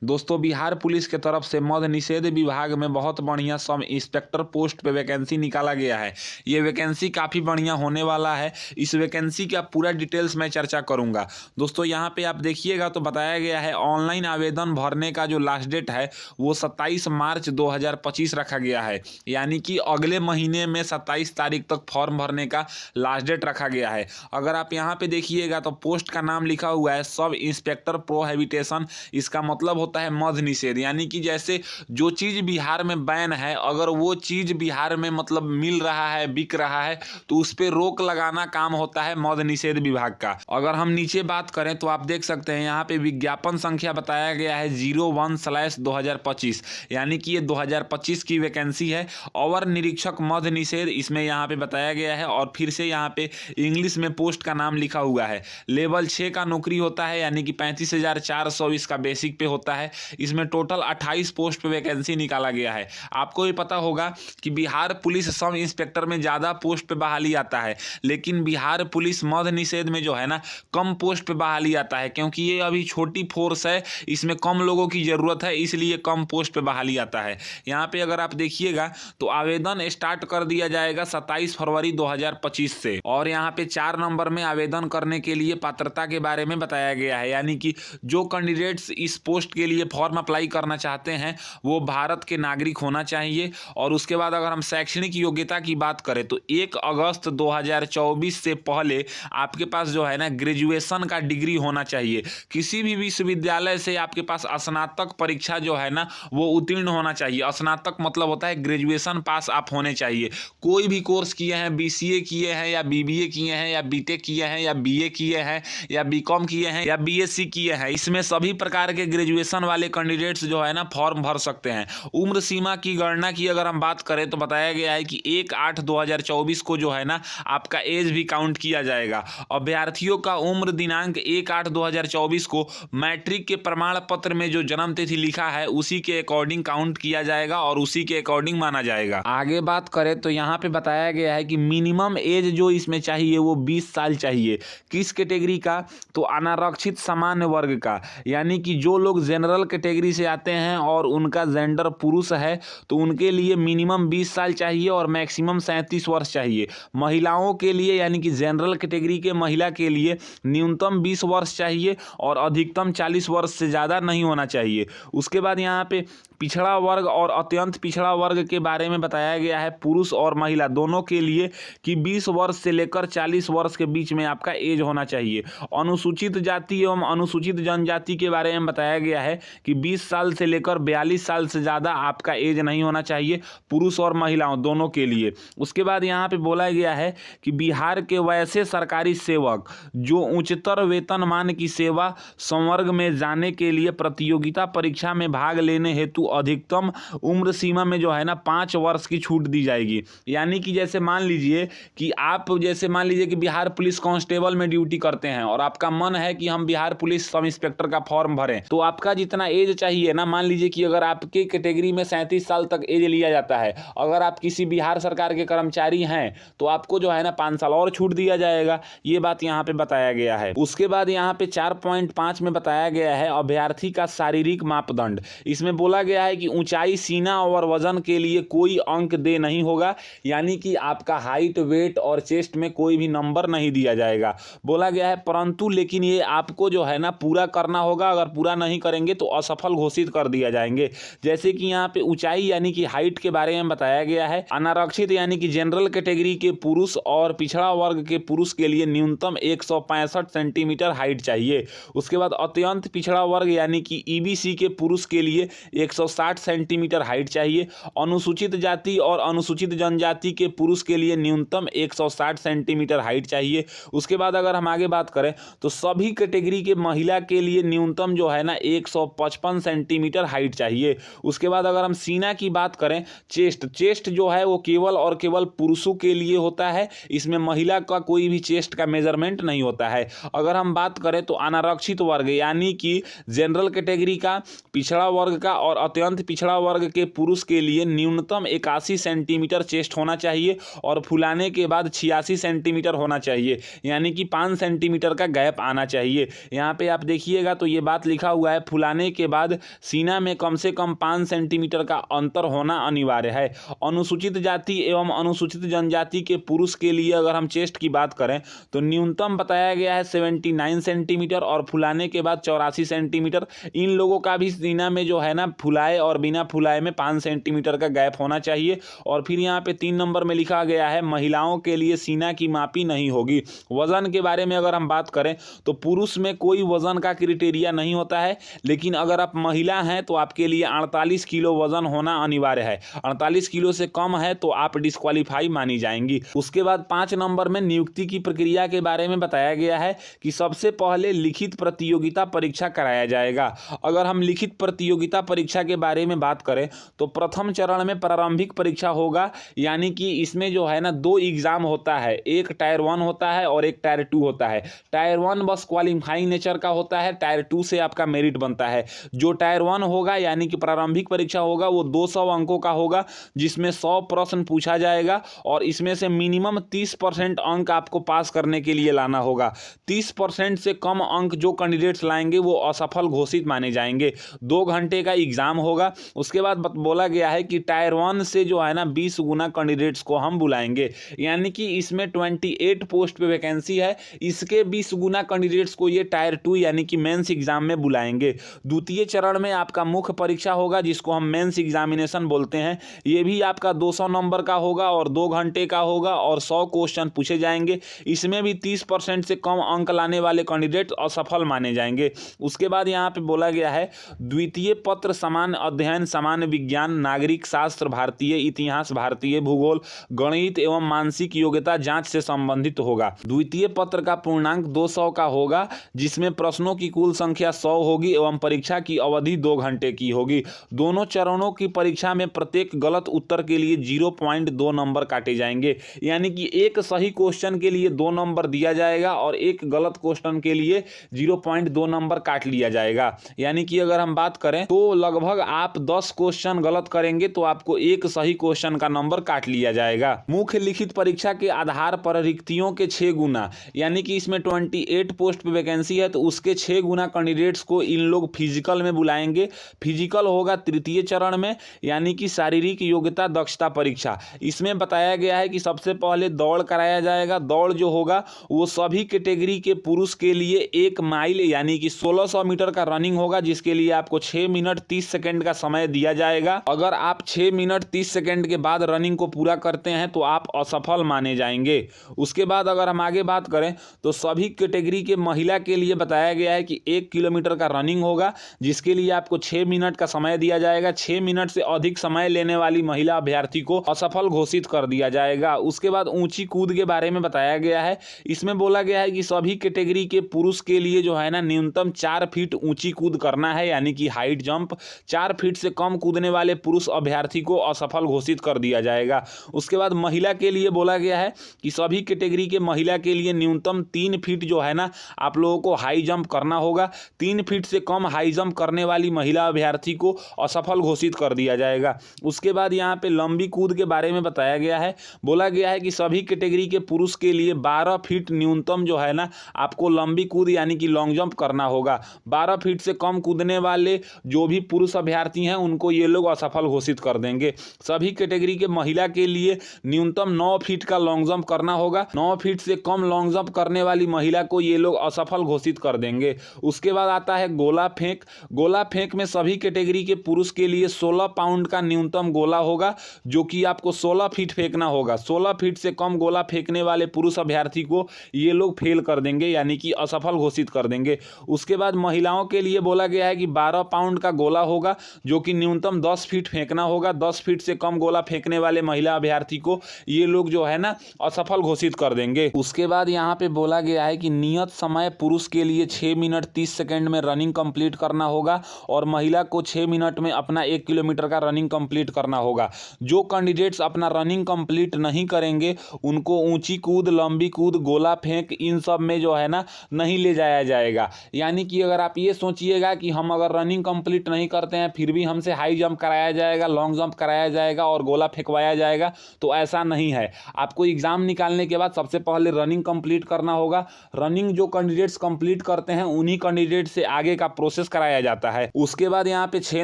दोस्तों बिहार पुलिस के तरफ से मद्य निषेध विभाग में बहुत बढ़िया सब इंस्पेक्टर पोस्ट पे वैकेंसी निकाला गया है। ये वैकेंसी काफ़ी बढ़िया होने वाला है। इस वैकेंसी का पूरा डिटेल्स मैं चर्चा करूंगा। दोस्तों यहाँ पे आप देखिएगा तो बताया गया है ऑनलाइन आवेदन भरने का जो लास्ट डेट है वो 27 मार्च 2025 रखा गया है। यानी कि अगले महीने में 27 तारीख तक फॉर्म भरने का लास्ट डेट रखा गया है। अगर आप यहाँ पे देखिएगा तो पोस्ट का नाम लिखा हुआ है सब इंस्पेक्टर प्रोहिबिटेशन। इसका मतलब होता है मद्य निषेध। यानी कि जैसे जो चीज़ बिहार में बैन है, अगर वो चीज़ बिहार में मतलब मिल रहा है, बिक रहा है, तो उस पर रोक लगाना काम होता है मद्य निषेध विभाग का। अगर हम नीचे बात करें तो आप देख सकते हैं यहाँ पे विज्ञापन संख्या बताया गया है 01/2025। यानी कि ये 2025 की वैकेंसी है। अवर निरीक्षक मद्य निषेध इसमें यहाँ पे बताया गया है। और फिर से यहाँ पे इंग्लिश में पोस्ट का नाम लिखा हुआ है। लेवल 6 का नौकरी होता है, यानी कि 35,400 इसका बेसिक पे होता है। इसमें टोटल 28 पोस्ट पे वैकेंसी निकाला गया है। आपको ये पता होगा कि बिहार पुलिस सब इंस्पेक्टर में ज़्यादा पोस्ट पे बहाली आता है, लेकिन बिहार पुलिस मद्य निषेध में जो है ना कम पोस्ट पे बहाली आता है, क्योंकि ये अभी छोटी फोर्स है, इसमें कम लोगों की ज़रूरत है, इसलिए कम पोस्ट पे बहाली आता है। यहाँ पे अगर आप देखिएगा तो आवेदन स्टार्ट कर दिया जाएगा 27 फरवरी 2025 से। और यहाँ पे 4 नंबर में आवेदन करने के लिए पात्रता के बारे में बताया गया है। यानी कि जो कैंडिडेट्स इस पोस्ट के लिए फॉर्म अप्लाई करना चाहते हैं वो भारत के नागरिक होना चाहिए। और उसके बाद अगर हम शैक्षणिक योग्यता की बात करें तो 1 अगस्त 2024 से पहले आपके पास जो है ना ग्रेजुएशन का डिग्री होना चाहिए। किसी भी विश्वविद्यालय से आपके पास स्नातक परीक्षा जो है ना वो उत्तीर्ण होना चाहिए। स्नातक मतलब होता है ग्रेजुएशन पास आप होने चाहिए। कोई भी कोर्स किए हैं, BCA किए हैं या BBA किए हैं या BTech किए हैं या BA किए हैं या BCom किए हैं या BSc किए हैं, इसमें सभी प्रकार के ग्रेजुएशन वाले कैंडिडेट्स जो है ना फॉर्म भर सकते हैं। उम्र सीमा की गणना की अगर हम बात करें तो बताया गया है कि 1/8/2024 को जो है ना आपका एज भी काउंट किया जाएगा। अभ्यर्थियों का उम्र दिनांक 1/8/2024 को मैट्रिक के प्रमाण पत्र में जो जन्म तिथि लिखा है उसी के अकॉर्डिंग काउंट किया जाएगा और उसी के अकॉर्डिंग माना जाएगा। आगे बात करें तो यहाँ पे बताया गया है कि मिनिमम एज जो इसमें चाहिए वो 20 साल चाहिए। किस कैटेगरी का? तो अनारक्षित सामान्य वर्ग का। यानी कि जो लोग जनरल कैटेगरी से आते हैं और उनका जेंडर पुरुष है तो उनके लिए मिनिमम 20 साल चाहिए और मैक्सिमम 37 वर्ष चाहिए। महिलाओं के लिए यानी कि जनरल कैटेगरी के महिला के लिए न्यूनतम 20 वर्ष चाहिए और अधिकतम 40 वर्ष से ज़्यादा नहीं होना चाहिए। उसके बाद यहाँ पे पिछड़ा वर्ग और अत्यंत पिछड़ा वर्ग के बारे में बताया गया है पुरुष और महिला दोनों के लिए कि 20 वर्ष से लेकर 40 वर्ष के बीच में आपका एज होना चाहिए। अनुसूचित जाति एवं अनुसूचित जनजाति के बारे में बताया गया है कि 20 साल से लेकर 42 साल से ज़्यादा आपका एज नहीं होना चाहिए, पुरुष और महिलाओं दोनों के लिए। उसके बाद यहाँ पे बोला गया है कि बिहार के वैसे सरकारी सेवक जो उच्चतर वेतनमान की सेवा संवर्ग में जाने के लिए प्रतियोगिता परीक्षा में भाग लेने हेतु अधिकतम उम्र सीमा में जो है ना 5 वर्ष की छूट दी जाएगी। यानी कि जैसे मान लीजिए कि आप जैसे मान लीजिए कि बिहार पुलिस कांस्टेबल में ड्यूटी करते हैं और आपका मन है कि हम बिहार पुलिस सब इंस्पेक्टर का फॉर्म भरें, तो आपका जितना एज चाहिए ना, मान लीजिए कि अगर आपके कैटेगरी में 37 साल तक एज लिया जाता है, अगर आप किसी बिहार सरकार के कर्मचारी हैं तो आपको जो है ना 5 साल और छूट दिया जाएगा। ये बात यहाँ पे बताया गया है। उसके बाद यहाँ पे 4.5 में बताया गया है अभ्यर्थी का शारीरिक मापदंड। इसमें बोला गया है कि ऊंचाई, सीना और वजन के लिए कोई अंक दे नहीं होगा। यानी कि आपका हाइट, वेट और चेस्ट में कोई भी नंबर नहीं दिया जाएगा बोला गया है। परंतु लेकिन ये आपको जो है ना पूरा करना होगा। अगर पूरा नहीं करेंगे तो असफल घोषित कर दिया जाएंगे। जैसे कि यहाँ पे ऊंचाई यानी कि हाइट के बारे में बताया गया है। अनारक्षित यानी कि जनरल कैटेगरी के पुरुष और पिछड़ा वर्ग के पुरुष के लिए न्यूनतम 165 सेंटीमीटर हाइट चाहिए। उसके बाद अत्यंत पिछड़ा वर्ग यानी कि EBC के पुरुष के लिए 160 सेंटीमीटर हाइट चाहिए। अनुसूचित जाति और अनुसूचित जनजाति के पुरुष के लिए न्यूनतम 160 सेंटीमीटर हाइट चाहिए। उसके बाद अगर हम आगे बात करें तो सभी कैटेगरी के महिला के लिए न्यूनतम जो है ना 155 सेंटीमीटर हाइट चाहिए। उसके बाद अगर हम सीना की बात करें, चेस्ट जो है वो केवल और केवल पुरुषों के लिए होता है। इसमें महिला का कोई भी चेस्ट का मेजरमेंट नहीं होता है। अगर हम बात करें तो अनारक्षित वर्ग यानी कि जनरल कैटेगरी का, पिछड़ा वर्ग का और अत्यंत पिछड़ा वर्ग के पुरुष के लिए न्यूनतम 81 सेंटीमीटर चेस्ट होना चाहिए और फुलाने के बाद 86 सेंटीमीटर होना चाहिए, यानी कि 5 सेंटीमीटर का गैप आना चाहिए। यहाँ पे आप देखिएगा तो ये बात लिखा हुआ है, फुलाने के बाद सीना में कम से कम 5 सेंटीमीटर का अंतर होना अनिवार्य है। अनुसूचित जाति एवं अनुसूचित जनजाति के पुरुष के लिए अगर हम चेस्ट की बात करें तो न्यूनतम बताया गया है 79 सेंटीमीटर और फुलाने के बाद 84 सेंटीमीटर। इन लोगों का भी सीना में जो है ना फुलाए और बिना फुलाए में 5 सेंटीमीटर का गैप होना चाहिए। और फिर यहाँ पे 3 नंबर में लिखा गया है महिलाओं के लिए सीना की मापी नहीं होगी। वजन के बारे में अगर हम बात करें तो पुरुष में कोई वजन का क्राइटेरिया नहीं होता है, लेकिन अगर आप महिला हैं तो आपके लिए 48 किलो वजन होना अनिवार्य है। 48 किलो से कम है तो आप डिस्क्वालीफाई मानी जाएंगी। उसके बाद 5 नंबर में नियुक्ति की प्रक्रिया के बारे में बताया गया है कि सबसे पहले लिखित प्रतियोगिता परीक्षा कराया जाएगा। अगर हम लिखित प्रतियोगिता परीक्षा के बारे में बात करें तो प्रथम चरण में प्रारंभिक परीक्षा होगा, यानी कि इसमें जो है ना 2 एग्जाम होता है, एक टायर 1 होता है और एक टायर 2 होता है। टायर 1 बस क्वालिफाइंग नेचर का होता है, टायर 2 से आपका मेरिट बनता है। जो टायर 1 होगा यानी कि प्रारंभिक परीक्षा होगा वो 200 अंकों का होगा, जिसमें 100 प्रश्न पूछा जाएगा और इसमें से मिनिमम 30% अंक आपको पास करने के लिए लाना होगा। 30% से कम अंक जो कैंडिडेट्स लाएंगे वो असफल घोषित माने जाएंगे। 2 घंटे का एग्जाम होगा। उसके बाद बोला गया है कि टायर 1 से जो है ना 20 गुना कैंडिडेट्स को हम बुलाएंगे, यानी कि इसमें 28 पोस्ट पे वैकेंसी है, इसके 20 गुना कैंडिडेट्स को ये टायर 2 यानी कि मेंस एग्जाम में बुलाएंगे। द्वितीय चरण में आपका मुख्य परीक्षा होगा जिसको हम मेंस एग्जामिनेशन बोलते हैं। ये भी आपका 200 नंबर का होगा और 2 घंटे का होगा और 100 क्वेश्चन पूछे जाएंगे। इसमें भी 30% से कम अंक लाने वाले कैंडिडेट असफल माने जाएंगे। उसके बाद यहाँ पे बोला गया है द्वितीय पत्र समान अध्ययन, सामान्य विज्ञान, नागरिक शास्त्र, भारतीय इतिहास, भारतीय भूगोल, गणित एवं मानसिक योग्यता जांच से संबंधित होगा। द्वितीय पत्र का पूर्णांक 200 का होगा, जिसमें प्रश्नों की कुल संख्या 100 होगी एवं परीक्षा की अवधि 2 घंटे की होगी। दोनों चरणों की परीक्षा में प्रत्येक गलत उत्तर के लिए 0.2 नंबर काटे जाएंगे, यानी कि एक सही क्वेश्चन के लिए 2 नंबर दिया जाएगा और एक गलत क्वेश्चन के लिए 0.2 नंबर काट लिया जाएगा। यानी कि अगर हम बात करें तो लगभग आप 10 क्वेश्चन गलत करेंगे तो आपको एक सही क्वेश्चन का नंबर काट लिया जाएगा। मुख्य लिखित परीक्षा के आधार पर रिक्तियों के 6 गुना, यानी कि इसमें 28 पोस्ट पे वैकेंसी है तो उसके 6 गुना कैंडिडेट्स को इन लोग फिजिकल में बुलाएंगे। फिजिकल होगा तृतीय चरण में, यानी कि शारीरिक योग्यता दक्षता परीक्षा। इसमें बताया गया है कि सबसे पहले दौड़ कराया जाएगा। दौड़ जो होगा वो सभी कैटेगरी के पुरुष के लिए 1 माइल यानी कि 1600 मीटर का रनिंग होगा, जिसके लिए आपको 6 मिनट 30 सेकंड का समय दिया जाएगा। अगर आप 6 मिनट 30 सेकंड के बाद रनिंग को पूरा करते हैं तो आप असफल माने जाएंगे। उसके बाद अगर हम आगे बात करें तो सभी कैटेगरी के महिला के लिए बताया गया है कि 1 किलोमीटर का रनिंग होगा, जिसके लिए आपको 6 मिनट का समय दिया जाएगा। 6 मिनट से अधिक समय लेने वाली महिला अभ्यर्थी को असफल घोषित कर दिया जाएगा। उसके बाद ऊंची कूद के बारे में बताया गया है। इसमें बोला गया है कि सभी कैटेगरी के पुरुष के लिए जो है ना न्यूनतम 4 फीट ऊंची कूद करना है, यानी कि हाइट जंप। 4 फीट से कम कूदने वाले पुरुष अभ्यर्थी को असफल घोषित कर दिया जाएगा। उसके बाद महिला के लिए बोला गया है कि सभी कैटेगरी के महिला के लिए न्यूनतम 3 फीट जो है ना आप लोगों को हाई जंप करना होगा। 3 फीट से कम हाई जंप करने वाली महिला अभ्यर्थी को असफल घोषित कर दिया जाएगा। उसके बाद यहाँ पे लंबी कूद के बारे में बताया गया है। बोला गया है कि सभी कैटेगरी के पुरुष के लिए 12 फीट न्यूनतम जो है ना आपको लंबी कूद यानी कि लॉन्ग जंप करना होगा। 12 फीट से कम कूदने वाले जो भी पुरुष अभ्यर्थी हैं उनको ये लोग असफल घोषित कर देंगे। सभी कैटेगरी के महिला के लिए न्यूनतम 9 फीट का लॉन्ग जंप करना होगा। 9 फीट से कम लॉन्ग जंप करने वाली महिला को ये लोग असफल घोषित कर देंगे। उसके बाद आता है गोला फेंक। गोला फेंक में सभी कैटेगरी के पुरुष के लिए 16 पाउंड का न्यूनतम गोला होगा, जो कि आपको 16 फीट फेंकना होगा। 16 फीट से कम गोला फेंकने वाले पुरुष अभ्यर्थी को ये लोग फेल कर देंगे, यानी कि असफल घोषित कर देंगे। उसके बाद महिलाओं के लिए बोला गया है कि 12 पाउंड का गोला होगा, जो कि न्यूनतम 10 फीट फेंकना होगा। 10 फीट से कम गोला फेंकने वाले महिला अभ्यर्थी को ये लोग जो है ना असफल घोषित कर देंगे। उसके बाद यहाँ पे बोला गया है कि नियत समय पुरुष के लिए 6 मिनट 30 सेकंड में रनिंग कंप्लीट करना होगा और महिला को 6 मिनट में अपना 1 किलोमीटर का रनिंग कंप्लीट करना होगा। जो कैंडिडेट्स अपना रनिंग कंप्लीट नहीं करेंगे उनको ऊंची कूद, लंबी कूद, गोला फेंक इन सब में जो है ना नहीं ले जाया जाएगा। यानी कि अगर आप ये सोचिएगा कि हम अगर रनिंग कंप्लीट नहीं करते हैं फिर भी हमसे हाई जंप कराया जाएगा, लॉन्ग जंप कराया जाएगा और गोला फेंकवाया जाएगा, तो ऐसा नहीं है। आपको एग्जाम निकालने के बाद सबसे पहले रनिंग कंप्लीट करना होगा। रनिंग जो कैंडिडेट्स कंप्लीट करते हैं उन्हीं कैंडिडेट से आगे का प्रोसेस कराया जाता है। उसके बाद यहाँ पे 6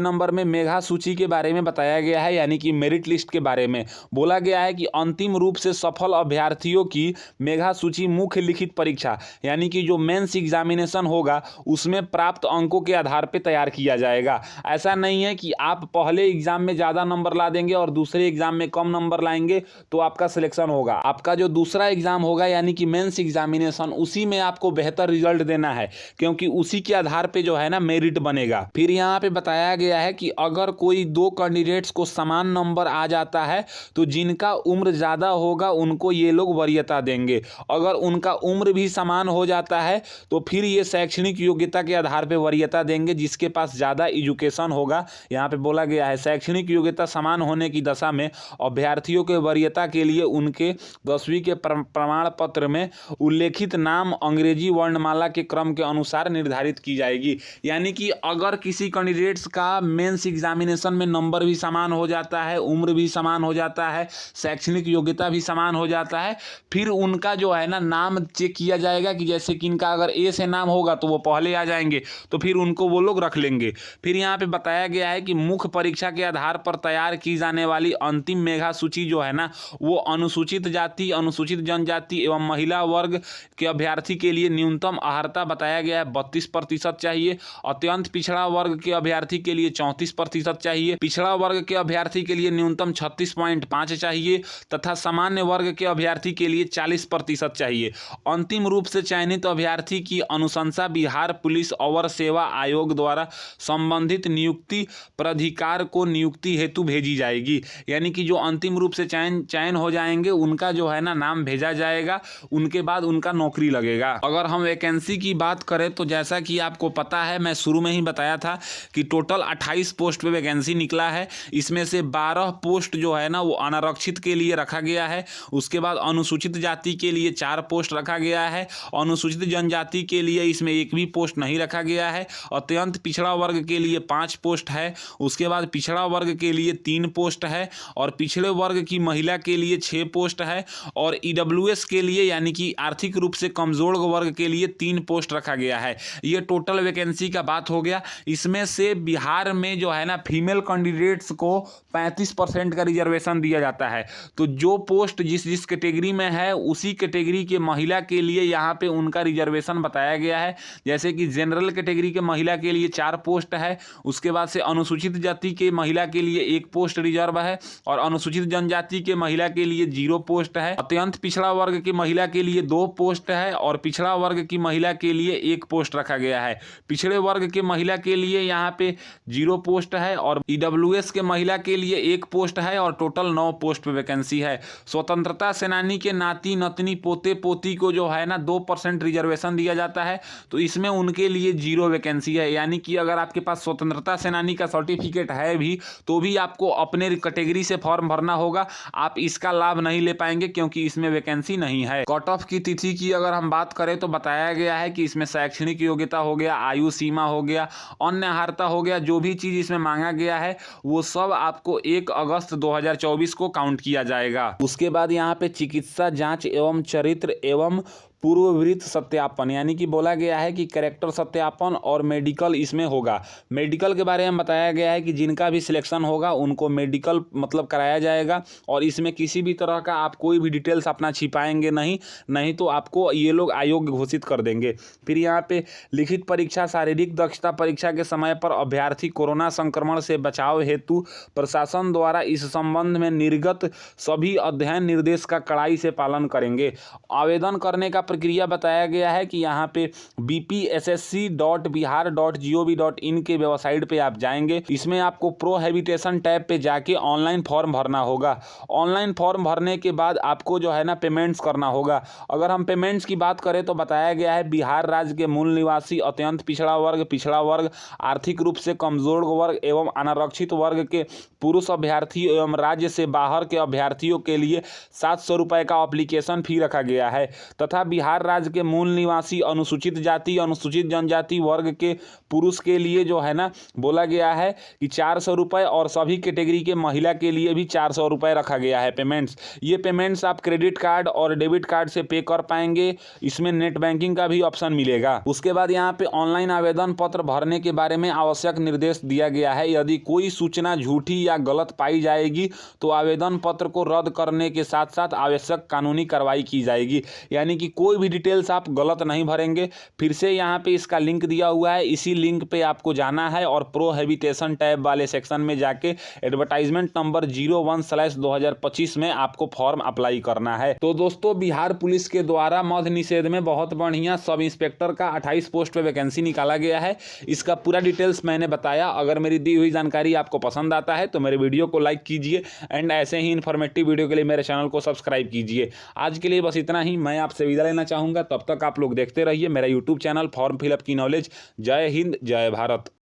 नंबर में मेधा सूची के बारे में बताया गया है, यानी कि मेरिट लिस्ट के बारे में बोला गया है कि अंतिम रूप से सफल अभ्यर्थियों की मेधा सूची मुख्य लिखित परीक्षा यानी कि जो मेंस एग्जामिनेशन होगा उसमें प्राप्त अंकों के आधार पर तैयार किया जाएगा। ऐसा नहीं है कि आप पहले एग्जाम में ज़्यादा नंबर ला देंगे और दूसरे एग्जाम में कम नंबर लाएंगे तो आपका सिलेक्शन होगा। आपका जो दूसरा एग्जाम होगा यानी कि मेंस एग्जामिनेशन, उसी में आपको बेहतर रिजल्ट देना है, क्योंकि उसी के आधार पे जो है ना मेरिट बनेगा। फिर यहाँ पे बताया गया है कि अगर कोई 2 कैंडिडेट्स को समान नंबर आ जाता है तो जिनका उम्र ज़्यादा होगा उनको ये लोग वरीयता देंगे। अगर उनका उम्र भी समान हो जाता है तो फिर ये शैक्षणिक योग्यता के आधार पर वरीयता देंगे, जिसके पास ज़्यादा एजुकेशन होगा। यहाँ पे बोला गया है शैक्षणिक योग्यता समान होने की दशा में अभ्यर्थियों के वरीयता के लिए उनके 10वीं के प्रमाण पत्र में उल्लेखित नाम अंग्रेजी वर्णमाला के क्रम के अनुसार निर्धारित की जाएगी। यानी कि अगर किसी कैंडिडेट्स का मेंस एग्जामिनेशन में नंबर भी समान हो जाता है, उम्र भी समान हो जाता है, शैक्षणिक योग्यता भी समान हो जाता है, फिर उनका जो है ना नाम चेक किया जाएगा कि जैसे कि इनका अगर ए से नाम होगा तो वो पहले आ जाएंगे, तो फिर उनको वो लोग रख लेंगे। फिर यहाँ पे बताया गया है कि मुख्य परीक्षा के आधार पर तैयार की जाने वाली अंतिम मेधा सूची जो है ना वो अनुसूचित जाति, अनुसूचित जनजाति एवं महिला वर्ग के अभ्यर्थी के लिए न्यूनतम अर्हता बताया गया है 32% चाहिए, अत्यंत पिछड़ा वर्ग के अभ्यर्थी के लिए 34% चाहिए, पिछड़ा वर्ग के अभ्यर्थी के लिए न्यूनतम 36.5 चाहिए तथा सामान्य वर्ग के अभ्यर्थी के लिए 40% चाहिए। अंतिम रूप से चयनित अभ्यर्थी की अनुशंसा बिहार पुलिस अवर सेवा आयोग द्वारा संबंधित नियुक्ति प्राधिकार को नियुक्ति हेतु भेजी जाएगी। यानी कि जो अंतिम रूप से चयन हो जाएंगे उनका जो है ना नाम भेजा जाएगा, उनके बाद उनका नौकरी लगेगा। अगर हम वैकेंसी की बात करें तो जैसा कि आपको पता है, मैं शुरू में ही बताया था कि टोटल 28 पोस्ट पे वैकेंसी निकला है। इसमें से 12 पोस्ट जो है ना वो अनारक्षित के लिए रखा गया है। उसके बाद अनुसूचित जाति के लिए 4 पोस्ट रखा गया है, अनुसूचित जनजाति के लिए इसमें एक भी पोस्ट नहीं रखा गया है, अत्यंत पिछड़ा वर्ग के लिए 5 पोस्ट है, उसके बाद पिछड़ा वर्ग के लिए 3 पोस्ट है और पिछड़े वर्ग की महिला के लिए 6 पोस्ट है और ईडब्ल्यूएस के लिए यानी कि आर्थिक रूप से कमजोर वर्ग के लिए 3 पोस्ट रखा गया है। ये टोटल वैकेंसी का बात हो गया। इसमें से बिहार में जो है ना फीमेल कैंडिडेट्स को 35% का रिजर्वेशन दिया जाता है। तो जो पोस्ट जिस कैटेगरी में है उसी कैटेगरी के महिला के लिए यहाँ पे उनका रिजर्वेशन बताया गया है। जैसे कि जनरल कैटेगरी के महिला के लिए 4 पोस्ट है, उसके बाद से अनुसूचित जाति के महिला के लिए 1 पोस्ट रिजर्व है और अनुसूचित जनजाति के महिला के लिए 0 पोस्ट है, अत्यंत पिछड़ा वर्ग की महिला के लिए 2 पोस्ट है और पिछड़ा वर्ग की महिला के लिए 1 पोस्ट रखा गया है। पिछड़े वर्ग के महिला के लिए यहाँ पे 0 पोस्ट है और ईडब्ल्यूएस के महिला के लिए 1 पोस्ट है और टोटल 9 पोस्ट पे वैकेंसी है। स्वतंत्रता सेनानी के नाती नतनी पोते पोती को जो है ना 2% रिजर्वेशन दिया जाता है, तो इसमें उनके लिए 0 वैकेंसी है। यानी कि अगर आपके पास स्वतंत्रता सेनानी का सर्टिफिकेट है भी तो भी आपको अपने कैटेगरी से फॉर्म भरना होगा, आप इसका लाभ नहीं ले पाएंगे क्योंकि इसमें वैकेंसी नहीं है। कट ऑफ की तिथि की अगर हम बात करें तो बताया गया है कि इसमें शैक्षणिक योग्यता हो गया, आयु सीमा हो गया, अन्य अर्हता हो गया, जो भी चीज इसमें मांगा गया है वो सब आपको 1 अगस्त 2024 को काउंट किया जाएगा। उसके बाद यहाँ पे चिकित्सा जांच एवं चरित्र एवं पूर्ववृत्त सत्यापन यानी कि बोला गया है कि कैरेक्टर सत्यापन और मेडिकल इसमें होगा। मेडिकल के बारे में बताया गया है कि जिनका भी सिलेक्शन होगा उनको मेडिकल मतलब कराया जाएगा और इसमें किसी भी तरह का आप कोई भी डिटेल्स अपना छिपाएंगे नहीं तो आपको ये लोग अयोग्य घोषित कर देंगे। फिर यहाँ पे लिखित परीक्षा, शारीरिक दक्षता परीक्षा के समय पर अभ्यर्थी कोरोना संक्रमण से बचाव हेतु प्रशासन द्वारा इस संबंध में निर्गत सभी अध्ययन निर्देश का कड़ाई से पालन करेंगे। आवेदन करने का प्रक्रिया बताया गया है कि यहाँ पे bpssc.bihar.gov.in के वेबसाइट पे आप जाएंगे। इसमें आपको प्रोहेबिटेशन टैब पे जाके ऑनलाइन फॉर्म भरना होगा। ऑनलाइन फॉर्म भरने के बाद आपको जो है ना पेमेंट्स करना होगा। अगर हम पेमेंट्स की बात करें तो बताया गया है बिहार राज्य के मूल निवासी अत्यंत पिछड़ा वर्ग, आर्थिक रूप से कमजोर वर्ग एवं अनारक्षित वर्ग के पुरुष अभ्यर्थी एवं राज्य से बाहर के अभ्यर्थियों के लिए 700 रुपये का एप्लीकेशन फी रखा गया है तथा बिहार राज्य के मूल निवासी अनुसूचित जाति अनुसूचित जनजाति वर्ग के पुरुष के लिए जो है ना बोला गया है कि 400 रुपये और सभी कैटेगरी के महिला के लिए भी 400 रुपये रखा गया है पेमेंट्स। ये पेमेंट्स आप क्रेडिट कार्ड और डेबिट कार्ड से पे कर पाएंगे। इसमें नेट बैंकिंग का भी ऑप्शन मिलेगा। उसके बाद यहाँ पे ऑनलाइन आवेदन पत्र भरने के बारे में आवश्यक निर्देश दिया गया है। यदि कोई सूचना झूठी या गलत पाई जाएगी तो आवेदन पत्र को रद्द करने के साथ साथ आवश्यक कानूनी कार्रवाई की जाएगी। यानी कि कोई भी डिटेल्स आप गलत नहीं भरेंगे। फिर से यहाँ पे इसका लिंक दिया हुआ है, इसी लिंक पे आपको जाना है और प्रोहिबिटेशन टैब वाले सेक्शन में जाके एडवर्टाइजमेंट नंबर 01/2025 में आपको फॉर्म अप्लाई करना है। तो दोस्तों, बिहार पुलिस के द्वारा मद्य निषेध में बहुत बढ़िया सब इंस्पेक्टर का 28 पोस्ट पे वैकेंसी निकाला गया है। इसका पूरा डिटेल्स मैंने बताया। अगर मेरी दी हुई जानकारी आपको पसंद आता है तो मेरे वीडियो को लाइक कीजिए एंड ऐसे ही इन्फॉर्मेटिव वीडियो के लिए मेरे चैनल को सब्सक्राइब कीजिए। आज के लिए बस इतना ही। मैं आपसे विदा लेना चाहूँगा। तब तक आप लोग देखते रहिए मेरा यूट्यूब चैनल फॉर्म फिलअप की नॉलेज। जय हिंद, जय भारत।